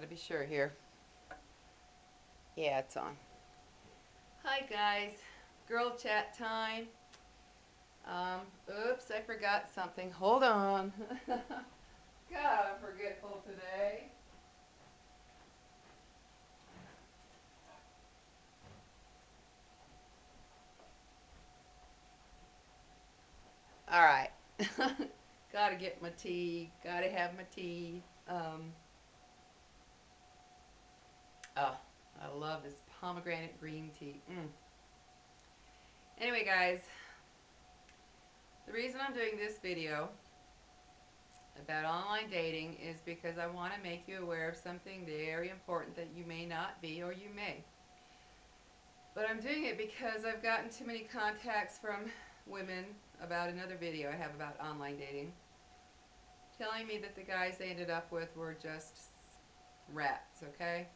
Gotta be sure here. Yeah, it's on. Hi guys, girl chat time. Oops, I forgot something. Hold on. God, I'm forgetful today. All right. Gotta get my tea. Gotta have my tea. Um, oh, I love this pomegranate green tea. Anyway, guys, the reason I'm doing this video about online dating is because I want to make you aware of something very important that you may not be or you may. But I'm doing it because I've gotten too many contacts from women about another video I have about online dating, telling me that the guys they ended up with were just rats, okay?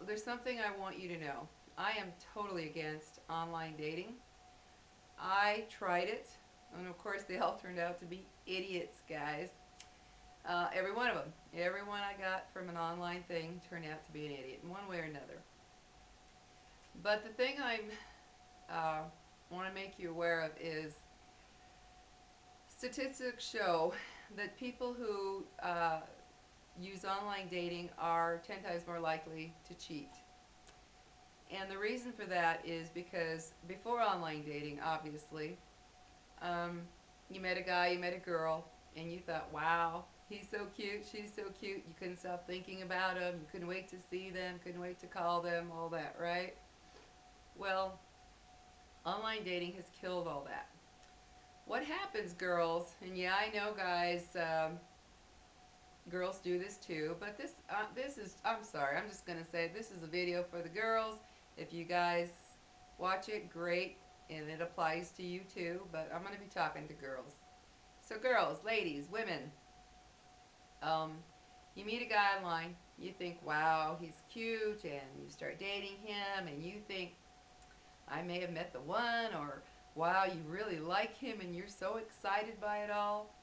There's something I want you to know. I am totally against online dating. I tried it, and of course they all turned out to be idiots, guys. Every one of them. Every one I got from an online thing turned out to be an idiot in one way or another. But the thing I want to make you aware of is statistics show that people who use online dating are 10 times more likely to cheat. And the reason for that is because before online dating, obviously, um, you met a guy, you met a girl, and you thought, wow, he's so cute, she's so cute. You couldn't stop thinking about them. You couldn't wait to see them, couldn't wait to call them, all that, right? Well, online dating has killed all that. What happens, girls, and yeah, I know, guys, girls do this too, but this is, I'm sorry, I'm just going to say this is a video for the girls. If you guys watch it, great, and it applies to you too, but I'm going to be talking to girls. So girls, ladies, women, um, you meet a guy online, you think, wow, he's cute, and you start dating him, and you think, I may have met the one, or wow, you really like him, and you're so excited by it all.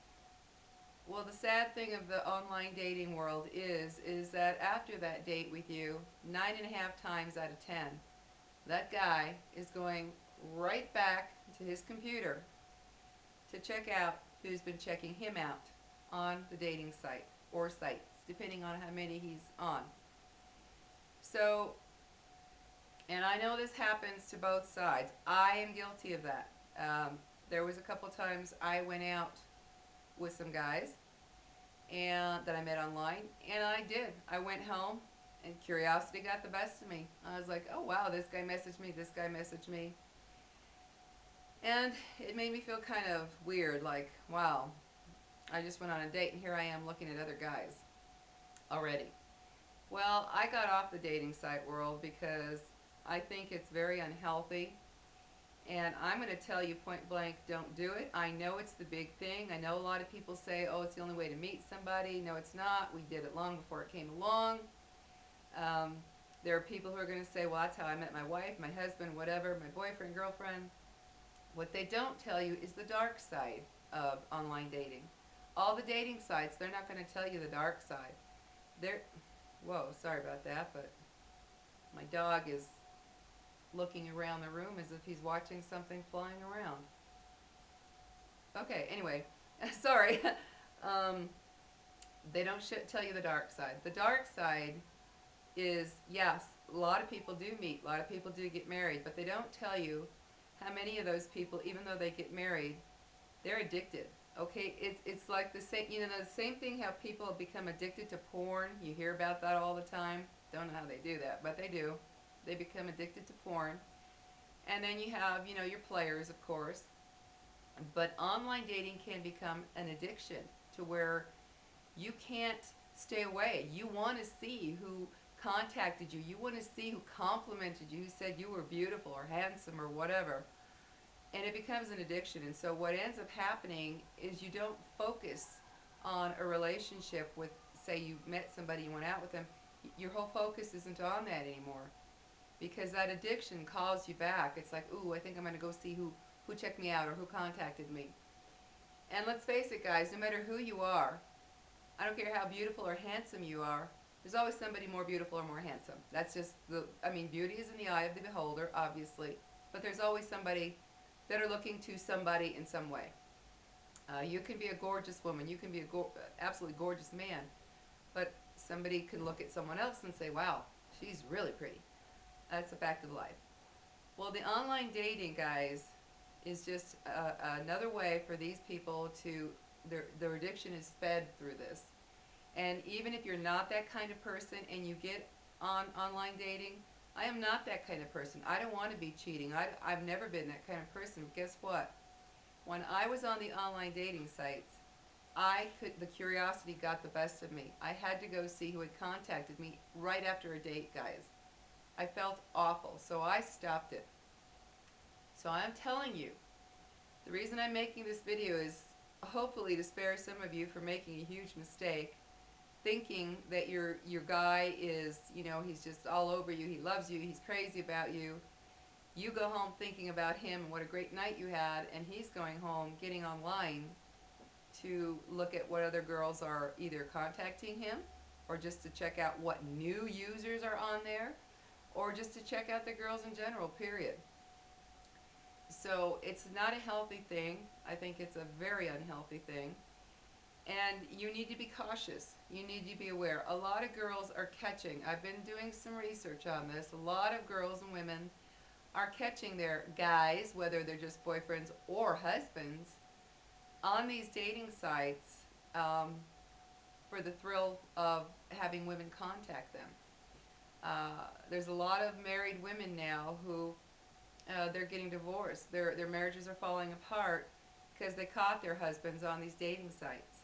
Well, the sad thing of the online dating world is that after that date with you, 9.5 times out of 10, that guy is going right back to his computer to check out who's been checking him out on the dating site or sites, depending on how many he's on. So, and I know this happens to both sides. I am guilty of that. There was a couple times I went out with some guys and that I met online, and I did. I went home, and curiosity got the best of me. I was like, oh wow, this guy messaged me, this guy messaged me, and it made me feel kind of weird, like, wow, I just went on a date, and here I am looking at other guys already. Well, I got off the dating site world because I think it's very unhealthy. And I'm going to tell you point blank, don't do it. I know it's the big thing. I know a lot of people say, oh, it's the only way to meet somebody. No, it's not. We did it long before it came along. Um, there are people who are going to say, well, that's how I met my wife, my husband, whatever, my boyfriend, girlfriend. What they don't tell you is the dark side of online dating. All the dating sites, they're not going to tell you the dark side. They're, whoa, sorry about that, but my dog is looking around the room as if he's watching something flying around. Okay, anyway, sorry. um, they don't tell you the dark side. The dark side is, yes, a lot of people do meet, a lot of people do get married, but they don't tell you how many of those people, even though they get married, they're addicted. Okay, it's like the same, the same thing how people become addicted to porn. You hear about that all the time. Don't know how they do that, but they do. They become addicted to porn. And then you have, your players, of course. But online dating can become an addiction to where you can't stay away. You want to see who contacted you. You want to see who complimented you, who said you were beautiful or handsome or whatever. And it becomes an addiction. And so what ends up happening is you don't focus on a relationship with, say you met somebody, you went out with them. Your whole focus isn't on that anymore, because that addiction calls you back. It's like, ooh, I think I'm going to go see who checked me out or who contacted me. And let's face it, guys, no matter who you are, I don't care how beautiful or handsome you are. There's always somebody more beautiful or more handsome. That's just I mean, beauty is in the eye of the beholder, obviously. But there's always somebody that are looking to somebody in some way. You can be a gorgeous woman. You can be a absolutely gorgeous man. But somebody can look at someone else and say, wow, she's really pretty. That's a fact of life. Well, the online dating, guys, is just another way for these people to, their addiction is fed through this. And even if you're not that kind of person and you get on online dating, I am not that kind of person. I don't want to be cheating. I've never been that kind of person. But guess what? When I was on the online dating sites, the curiosity got the best of me. I had to go see who had contacted me right after a date, guys. I felt awful, so I stopped it. So I'm telling you, the reason I'm making this video is hopefully to spare some of you from making a huge mistake, thinking that your guy is, he's just all over you, he loves you, he's crazy about you. You go home thinking about him and what a great night you had, and he's going home getting online to look at what other girls are either contacting him, or just to check out what new users are on there, or just to check out the girls in general, period. So it's not a healthy thing. I think it's a very unhealthy thing. And you need to be cautious. You need to be aware. A lot of girls are catching, I've been doing some research on this, a lot of girls and women are catching their guys, whether they're just boyfriends or husbands, on these dating sites for the thrill of having women contact them. There's a lot of married women now who they're getting divorced. Their marriages are falling apart because they caught their husbands on these dating sites.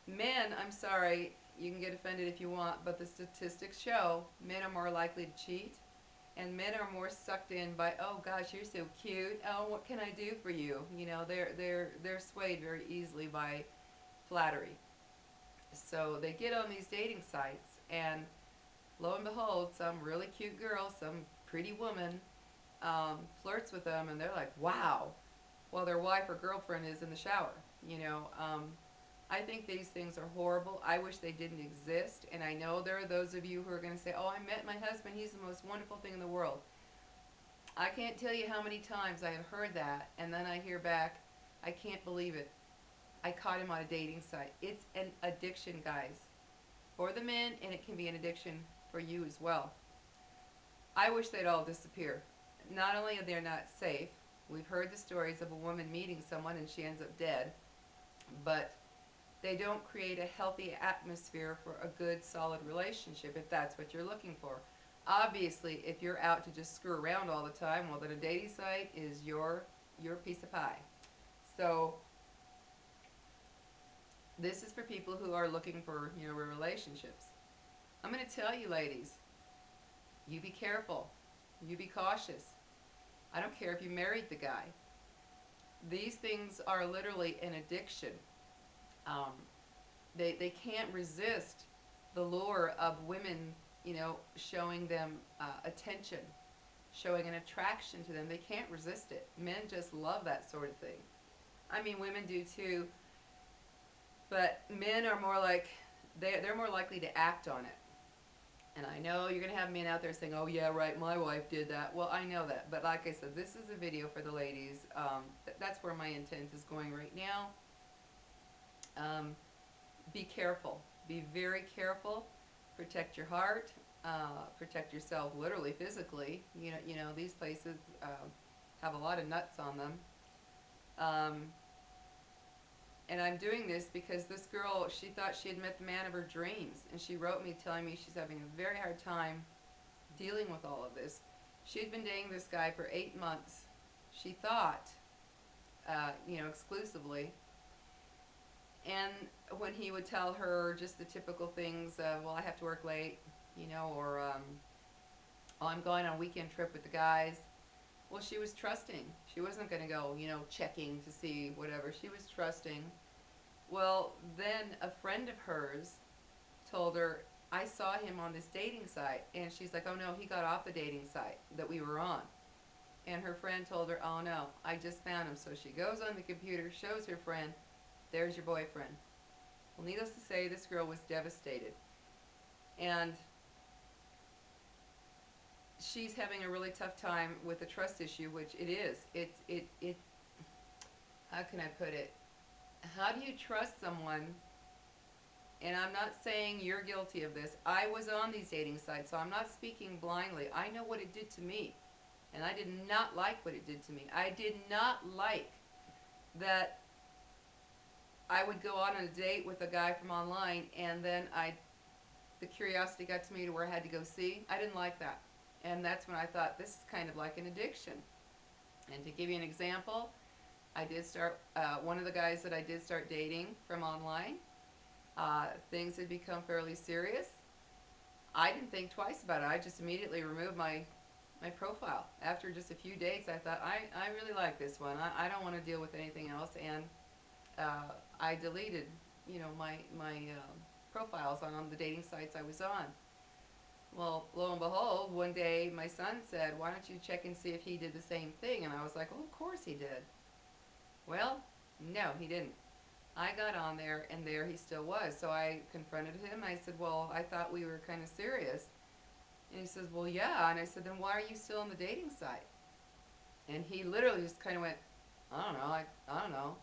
Men, I'm sorry, you can get offended if you want, but the statistics show men are more likely to cheat, and men are more sucked in by, oh gosh, you're so cute. Oh, what can I do for you? They're swayed very easily by flattery. So they get on these dating sites, and lo and behold, some really cute girl, some pretty woman, flirts with them, and they're like, wow, while their wife or girlfriend is in the shower. You know, I think these things are horrible. I wish they didn't exist, and I know there are those of you who are going to say, oh, I met my husband, he's the most wonderful thing in the world. I can't tell you how many times I have heard that, and then I hear back, I can't believe it. I caught him on a dating site. It's an addiction, guys, for the men, and it can be an addiction for you as well. I wish they'd all disappear. Not only are they not safe, we've heard the stories of a woman meeting someone and she ends up dead, but they don't create a healthy atmosphere for a good, solid relationship if that's what you're looking for. Obviously, if you're out to just screw around all the time, well, then a dating site is your piece of pie. So this is for people who are looking for, relationships. I'm going to tell you, ladies, you be careful. You be cautious. I don't care if you married the guy. These things are literally an addiction. Um, they can't resist the lure of women, showing them attention, showing an attraction to them. They can't resist it. Men just love that sort of thing. I mean, women do too, but men are more like, they're more likely to act on it. And I know you're going to have men out there saying, oh, yeah, right, my wife did that. Well, I know that. But like I said, this is a video for the ladies. That's where my intent is going right now. Be careful. Be very careful. Protect your heart. Protect yourself literally, physically. These places have a lot of nuts on them. Um, and I'm doing this because this girl, she thought she had met the man of her dreams. And she wrote me telling me she's having a very hard time dealing with all of this. She had been dating this guy for 8 months. She thought, exclusively. And when he would tell her just the typical things of, well, I have to work late, or, oh, I'm going on a weekend trip with the guys. Well, she was trusting. She wasn't going to go, checking to see whatever. She was trusting. Well, then a friend of hers told her, I saw him on this dating site. And she's like, oh no, he got off the dating site that we were on. And her friend told her, oh no, I just found him. So she goes on the computer, shows her friend, there's your boyfriend. Well, needless to say, this girl was devastated. And she's having a really tough time with the trust issue, which it is. How can I put it? How do you trust someone? And I'm not saying you're guilty of this. I was on these dating sites, so I'm not speaking blindly. I know what it did to me. And I did not like what it did to me. I did not like that I would go on a date with a guy from online, and then the curiosity got to me to where I had to go see. I didn't like that. And that's when I thought, this is kind of like an addiction. And to give you an example, I did start, one of the guys that I did start dating from online, things had become fairly serious. I didn't think twice about it. I just immediately removed my profile. After just a few dates, I thought, I really like this one. I don't want to deal with anything else. And I deleted, my profiles on the dating sites I was on. Well, lo and behold, one day my son said, why don't you check and see if he did the same thing? And I was like, well, of course he did. Well, no, he didn't. I got on there, and there he still was. So I confronted him. I said, well, I thought we were kind of serious. And he says, well, yeah. And I said, then why are you still on the dating site? And he literally just kind of went, I don't know, I don't know.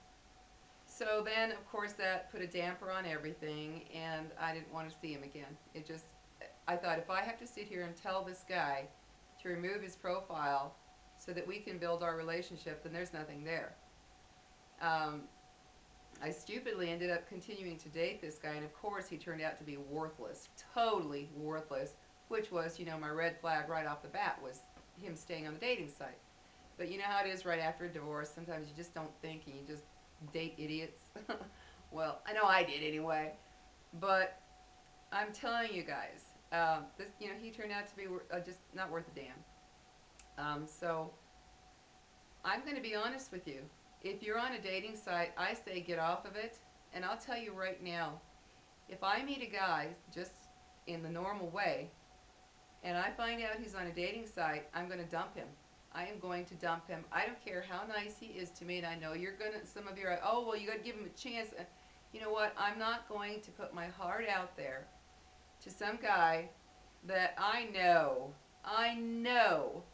So then, of course, that put a damper on everything, and I didn't want to see him again. I thought, if I have to sit here and tell this guy to remove his profile so that we can build our relationship, then there's nothing there. Um, I stupidly ended up continuing to date this guy, and of course he turned out to be worthless, totally worthless, which was, my red flag right off the bat was him staying on the dating site. But you know how it is right after a divorce, sometimes you just don't think and you just date idiots. Well, I know I did anyway, but I'm telling you guys, he turned out to be just not worth a damn. So I'm going to be honest with you. If you're on a dating site, I say get off of it. And I'll tell you right now, if I meet a guy just in the normal way, and I find out he's on a dating site, I'm going to dump him. I am going to dump him. I don't care how nice he is to me, and I know some of you are like, oh, well, you got to give him a chance. You know what? I'm not going to put my heart out there to some guy that I know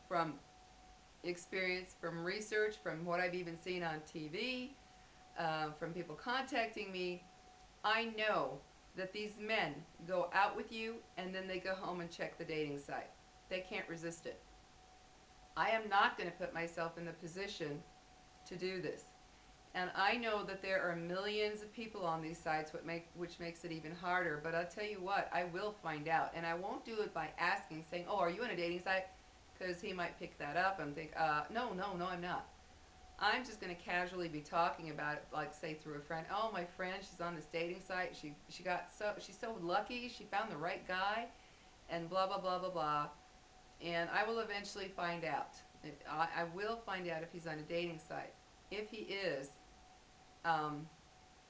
from experience, from research, from what I've even seen on TV, from people contacting me. I know that these men go out with you and then they go home and check the dating site. They can't resist it. I am not going to put myself in the position to do this. And I know that there are millions of people on these sites, which makes it even harder. But I'll tell you what, I will find out. And I won't do it by asking, saying, oh, are you on a dating site? Because he might pick that up and think, no, I'm not. I'm just going to casually be talking about it, like say through a friend. Oh, my friend, she's on this dating site. She's so lucky. She found the right guy, and blah blah blah blah blah. And I will eventually find out. I will find out if he's on a dating site. If he is, um,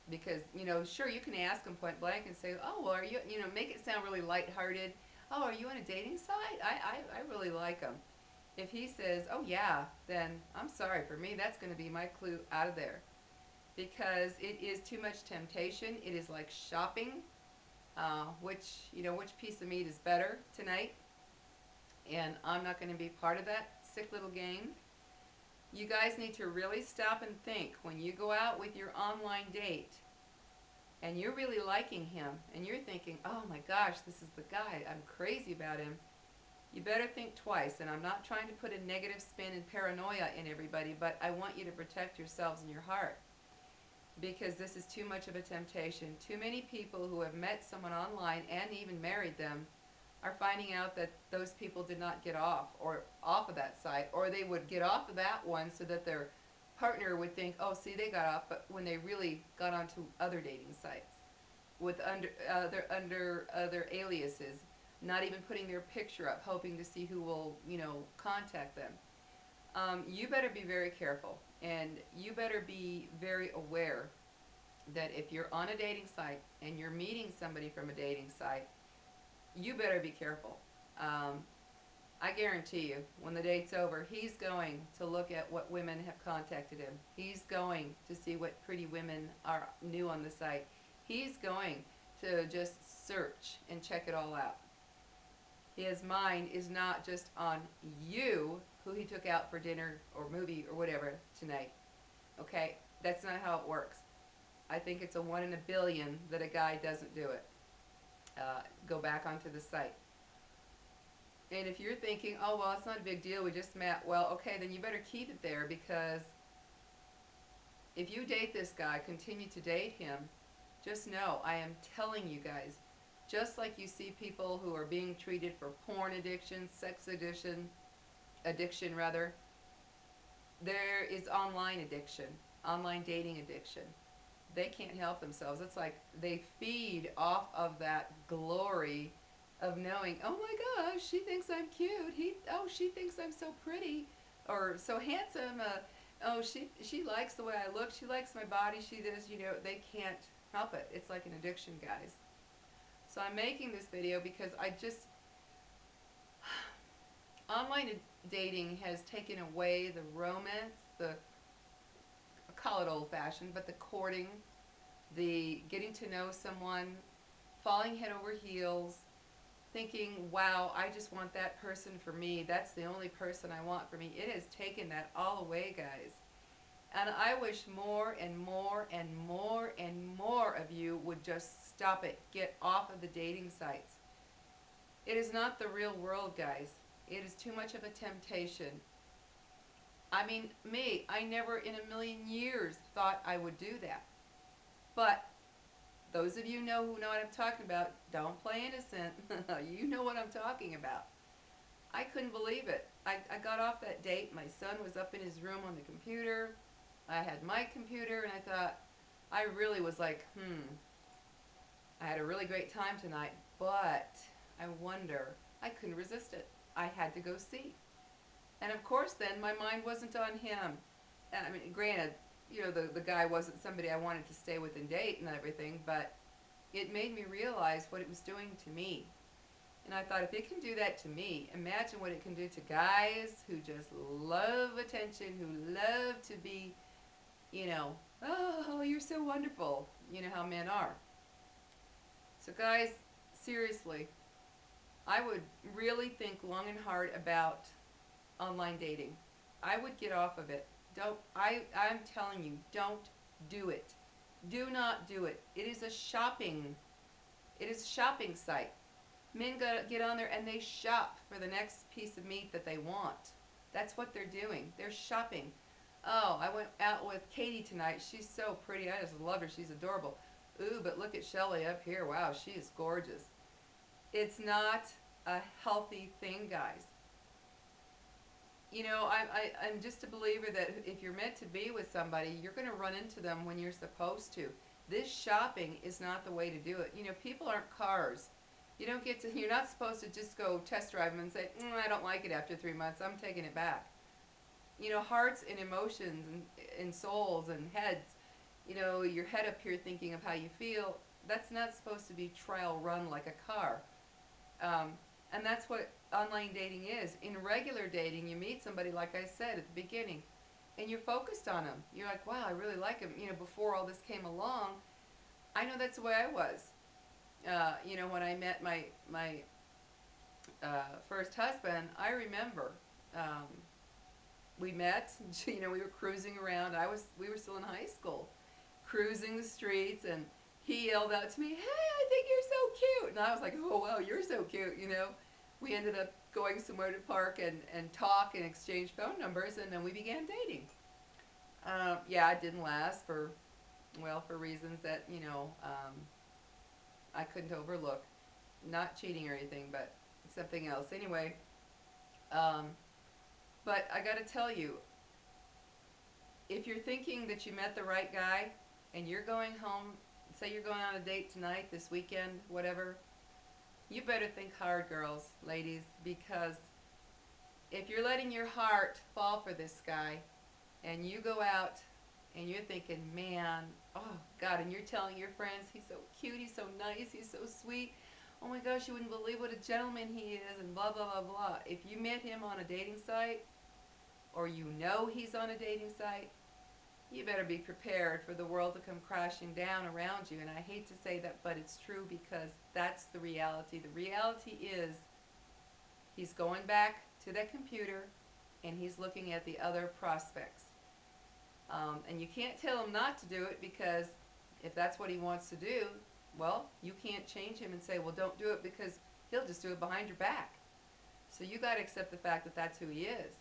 because sure, you can ask him point blank and say, oh, well, are you, make it sound really lighthearted. Oh, are you on a dating site? I really like him. If he says, oh yeah, then I'm sorry, for me that's going to be my clue out of there, because it is too much temptation. It is like shopping, which piece of meat is better tonight, and I'm not going to be part of that sick little game. You guys need to really stop and think when you go out with your online date and you're really liking him and you're thinking, oh my gosh, this is the guy, I'm crazy about him. You better think twice. And I'm not trying to put a negative spin and paranoia in everybody, but I want you to protect yourselves and your heart, because this is too much of a temptation. Too many people who have met someone online and even married them are finding out that those people did not get off of that site, or they would get off of that one so that their partner would think, oh, see, they got off, but when they really got onto other dating sites with under other aliases, not even putting their picture up, hoping to see who will, contact them. You better be very careful, and you better be very aware that if you're on a dating site and you're meeting somebody from a dating site, you better be careful. Um, I guarantee you, when the date's over, he's going to look at what women have contacted him. He's going to see what pretty women are new on the site. He's going to just search and check it all out. His mind is not just on you, who he took out for dinner or movie or whatever tonight. Okay? That's not how it works. I think it's a 1 in a billion that a guy doesn't do it. Go back onto the site. And if you're thinking, oh, well, it's not a big deal, we just met, well, okay, then you better keep it there, because if you date this guy, continue to date him, just know, I am telling you guys, just like you see people who are being treated for porn addiction, sex addiction rather, there is online addiction, online dating addiction. They can't help themselves. It's like they feed off of that glory of knowing, oh my gosh, she thinks I'm cute. She thinks I'm so pretty or so handsome. She likes the way I look. She likes my body. She does, they can't help it. It's like an addiction, guys. So I'm making this video because online dating has taken away the romance, call it old fashioned, but the courting, the getting to know someone, falling head over heels, thinking, wow, I just want that person for me. That's the only person I want for me. It has taken that all away, guys. And I wish more and more and more and more of you would just stop it. Get off of the dating sites. It is not the real world, guys. It is too much of a temptation. I mean, I never in a million years thought I would do that. But those of you who know what I'm talking about, don't play innocent. You know what I'm talking about. I couldn't believe it. I got off that date. My son was up in his room on the computer. I had my computer, and I thought, I really was like, I had a really great time tonight, but I wonder, I couldn't resist it. I had to go see. And of course then, my mind wasn't on him. And I mean, granted, the guy wasn't somebody I wanted to stay with and date and everything, but it made me realize what it was doing to me. And I thought, if it can do that to me, imagine what it can do to guys who just love attention, who love to be, oh, you're so wonderful. You know how men are. So guys, seriously, I would really think long and hard about online dating. I would get off of it. I'm telling you, don't do it. Do not do it. It is a shopping site. Men get on there and they shop for the next piece of meat that they want. That's what they're doing. They're shopping. Oh, I went out with Katie tonight. She's so pretty. I just love her. She's adorable. Ooh, but look at Shelly up here. Wow, she is gorgeous. It's not a healthy thing, guys. I'm just a believer that if you're meant to be with somebody, you're going to run into them when you're supposed to. This shopping is not the way to do it. People aren't cars. You're not supposed to just go test drive them and say, I don't like it after 3 months, I'm taking it back. Hearts and emotions and souls and heads, your head up here thinking of how you feel, that's not supposed to be trial run like a car. Um, and that's what online dating is. In regular dating, you meet somebody, like I said at the beginning, and you're focused on them. You're like, wow, I really like him. Before all this came along, I know that's the way I was. When I met my first husband, I remember um, we met. We were cruising around. We were still in high school, cruising the streets, and he yelled out to me, "Hey, I think you're so cute!" And I was like, "Oh wow, you're so cute!" We ended up going somewhere to park and talk and exchange phone numbers, and then we began dating. Yeah, it didn't last for reasons that I couldn't overlook. Not cheating or anything, but something else. Anyway, um, but I got to tell you, if you're thinking that you met the right guy and you're going home, say you're going on a date tonight, this weekend, whatever, you better think hard, girls, ladies, because if you're letting your heart fall for this guy and you go out and you're thinking, man, oh God, and you're telling your friends, he's so cute, he's so nice, he's so sweet, oh my gosh, you wouldn't believe what a gentleman he is, and blah, blah, blah, blah. If you met him on a dating site, or he's on a dating site, you better be prepared for the world to come crashing down around you. And I hate to say that, but it's true, because that's the reality. The reality is he's going back to that computer and he's looking at the other prospects. And you can't tell him not to do it, because if that's what he wants to do, well, you can't change him and say, well, don't do it, because he'll just do it behind your back. So you got to accept the fact that that's who he is.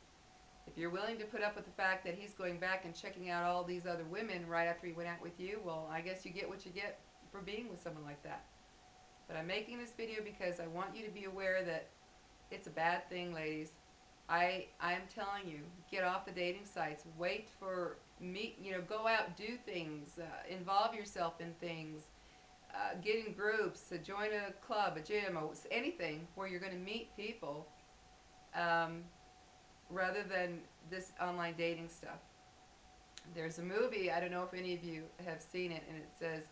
If you're willing to put up with the fact that he's going back and checking out all these other women right after he went out with you, well, I guess you get what you get for being with someone like that. But I'm making this video because I want you to be aware that it's a bad thing, ladies. I'm telling you, get off the dating sites. Wait for go out, do things, involve yourself in things, get in groups, join a club, a gym, or anything where you're going to meet people, um, rather than this online dating stuff. There's a movie, I don't know if any of you have seen it, and it says,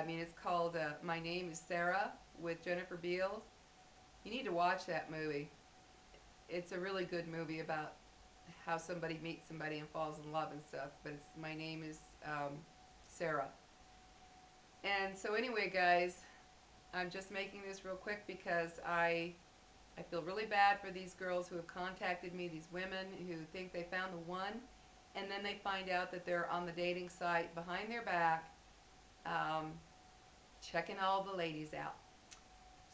it's called My Name is Sarah, with Jennifer Beals. You need to watch that movie. It's a really good movie about how somebody meets somebody and falls in love and stuff, but it's My Name is Sarah. And so anyway, guys, I'm just making this real quick because I feel really bad for these girls who have contacted me, these women who think they found the one, and then they find out that they're on the dating site behind their back, um, checking all the ladies out.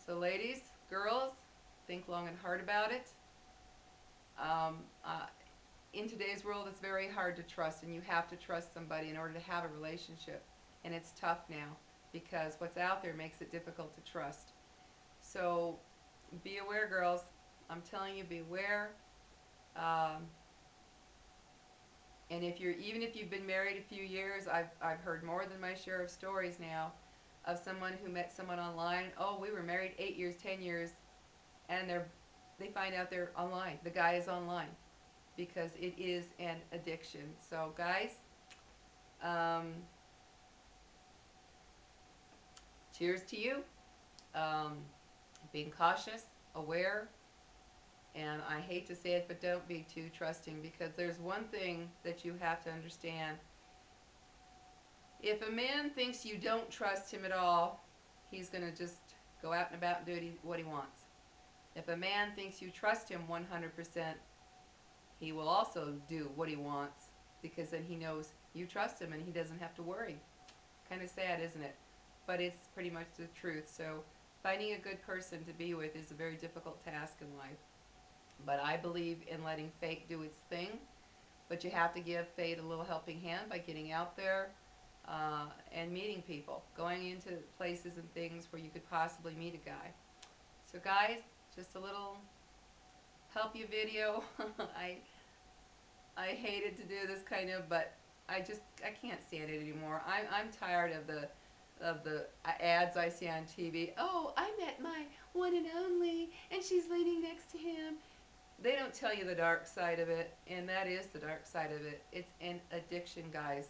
So ladies, girls, think long and hard about it. Um, uh, in today's world, it's very hard to trust, and you have to trust somebody in order to have a relationship. And it's tough now, because what's out there makes it difficult to trust. So be aware, girls. I'm telling you, beware. Um, and even if you've been married a few years, I've heard more than my share of stories now of someone who met someone online. Oh, we were married 8 years, 10 years, and they find out they're online. The guy is online, because it is an addiction. So guys, um, cheers to you. Um, being cautious, aware, and I hate to say it, but don't be too trusting, because there's one thing that you have to understand. If a man thinks you don't trust him at all, he's going to just go out and about and do what he wants. If a man thinks you trust him 100%, he will also do what he wants, because then he knows you trust him and he doesn't have to worry. Kind of sad, isn't it? But it's pretty much the truth. So finding a good person to be with is a very difficult task in life. But I believe in letting fate do its thing. But you have to give fate a little helping hand by getting out there and meeting people, going into places and things where you could possibly meet a guy. So guys, just a little help you video. I hated to do this kind of, but I can't stand it anymore. I'm tired of the ads I see on TV. Oh, I met my one and only, and she's leaning next to him. They don't tell you the dark side of it, and that is the dark side of it. It's an addiction, guys.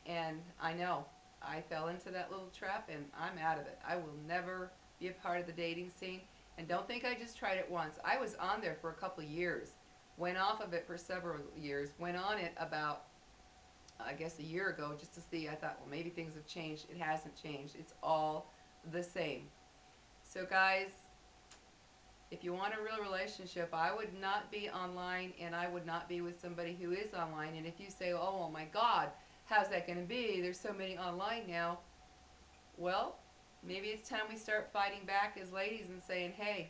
And I know I fell into that little trap, and I'm out of it. I will never be a part of the dating scene. And don't think I just tried it once. I was on there for a couple of years, went off of it for several years, went on it about, I guess, a year ago just to see. I thought, well, maybe things have changed. It hasn't changed. It's all the same. So guys, if you want a real relationship, I would not be online, and I would not be with somebody who is online. And if you say, oh my God, how's that going to be? There's so many online now. Well, maybe it's time we start fighting back as ladies and saying, hey,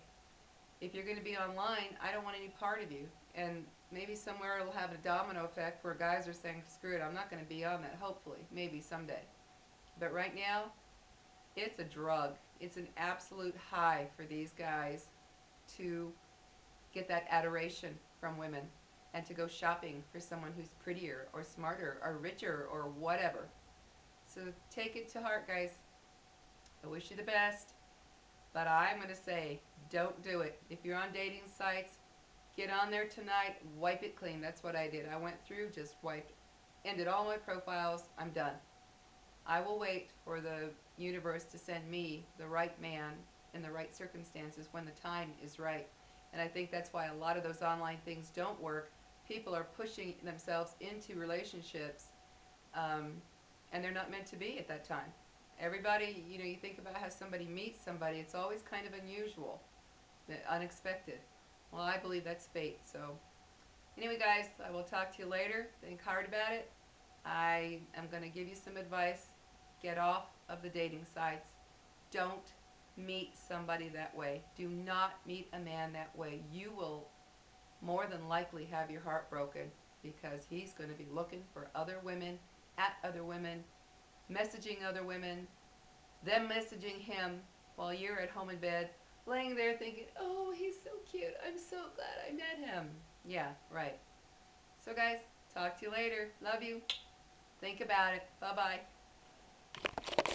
if you're going to be online, I don't want any part of you. And maybe somewhere it'll have a domino effect where guys are saying, screw it, I'm not going to be on that, hopefully, maybe someday. But right now, it's a drug. It's an absolute high for these guys to get that adoration from women and to go shopping for someone who's prettier or smarter or richer or whatever. So take it to heart, guys. I wish you the best, but I'm going to say, don't do it. If you're on dating sites, get on there tonight, wipe it clean. That's what I did. I went through, just wiped, ended all my profiles. I'm done. I will wait for the universe to send me the right man in the right circumstances when the time is right. And I think that's why a lot of those online things don't work. people are pushing themselves into relationships, um, and they're not meant to be at that time. Everybody, you think about how somebody meets somebody, it's always kind of unusual, unexpected. Well, I believe that's fate. So, anyway, guys, I will talk to you later. Think hard about it. I am going to give you some advice. Get off of the dating sites. Don't meet somebody that way. Do not meet a man that way. You will more than likely have your heart broken because he's going to be looking for other women, at other women, messaging other women, them messaging him while you're at home in bed, laying there thinking, oh, he's so cute. I'm so glad I met him. Yeah, right. So, guys, talk to you later. Love you. Think about it. Bye bye.